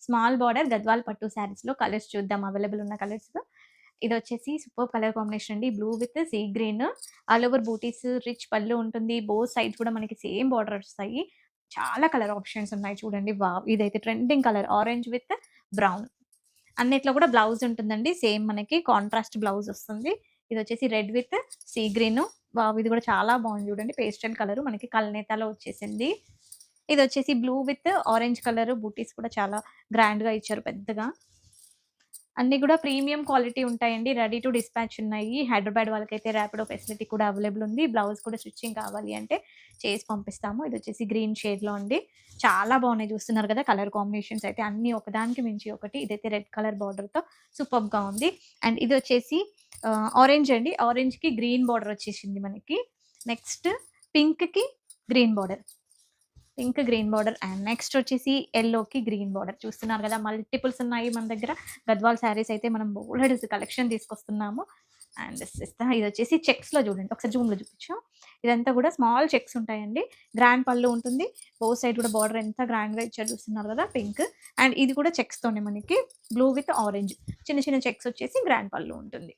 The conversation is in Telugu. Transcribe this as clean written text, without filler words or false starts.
స్మాల్ బార్డర్ గద్వాల్ పట్టు శారీస్‌లో కలర్స్ చూద్దాం అవైలబుల్ ఉన్న కలర్స్. ఇదొచ్చేసి సూపర్బ్ కలర్ కాంబినేషన్ అండి. Blue with sea green. All over butis rich pallu ఉంటుంది. బోత్ సైడ్స్ కూడా మనకి సేమ్ బార్డర్ వస్తాయి. చాలా కలర్ ఆప్షన్స్ ఉన్నాయి చూడండి. వావ్! ఇదైతే trending colour orange with brown. అన్నిట్లో కూడా బ్లౌజ్ ఉంటుందండి. సేమ్ మనకి కాంట్రాస్ట్ బ్లౌజ్ వస్తుంది. ఇదొచ్చేసి red with sea green. Wow! ఇది కూడా చాలా బాగుంది చూడండి. పేస్టల్ కలర్ మనకి కల్నేతలో వచ్చేసింది. ఇదొచ్చేసి బ్లూ విత్ ఆరెంజ్ కలర్ బూటీస్ కూడా చాలా గ్రాండ్‌గా ఇచ్చారు పెద్దగా. అన్నీ కూడా ప్రీమియం క్వాలిటీ ఉంటాయండి. రెడీ టు డిస్పాచ్ ఉన్నాయి. హైదరాబాద్ వాళ్ళకైతే ర్యాపిడో ఫెసిలిటీ కూడా అవైలబుల్ ఉంది. బ్లౌజ్ కూడా స్టిచ్చింగ్ కావాలి అంటే చేసి పంపిస్తాము. ఇదొచ్చేసి గ్రీన్ షేడ్‌లో అండి. చాలా బాగున్నాయి చూస్తున్నారు కదా! కలర్ కాంబినేషన్స్ అయితే అన్నీ ఒకదానికి మించి ఒకటి. ఇదైతే రెడ్ కలర్ బార్డర్‌తో సూపర్బ్‌గా ఉంది. అండ్ ఇదొచ్చేసి ఆరెంజ్ అండి. ఆరెంజ్‌కి గ్రీన్ బార్డర్ వచ్చేసింది మనకి. నెక్స్ట్ పింక్‌కి green border. Pink green border and next వచ్చేసి యెల్లోకి గ్రీన్ బార్డర్. చూస్తున్నారు కదా! మల్టిపుల్స్ ఉన్నాయి మన దగ్గర. గద్వాల్ శారీస్ అయితే మనం బోలెడు కలెక్షన్ తీసుకొస్తున్నాము. అండ్ ఇదొచ్చేసి చెక్స్‌లో చూడండి. ఒకసారి జూమ్‌లో చూపించు. ఇదంతా కూడా స్మాల్ చెక్స్ ఉంటాయండి. గ్రాండ్ పళ్ళు ఉంటుంది. బోత్ సైడ్ కూడా బార్డర్ ఎంత గ్రాండ్‌గా ఇచ్చారో చూస్తున్నారు కదా! పింక్. అండ్ ఇది కూడా చెక్స్‌తోనే మనకి బ్లూ విత్ ఆరెంజ్. చిన్న చిన్న చెక్స్ వచ్చేసి గ్రాండ్ పళ్ళు ఉంటుంది.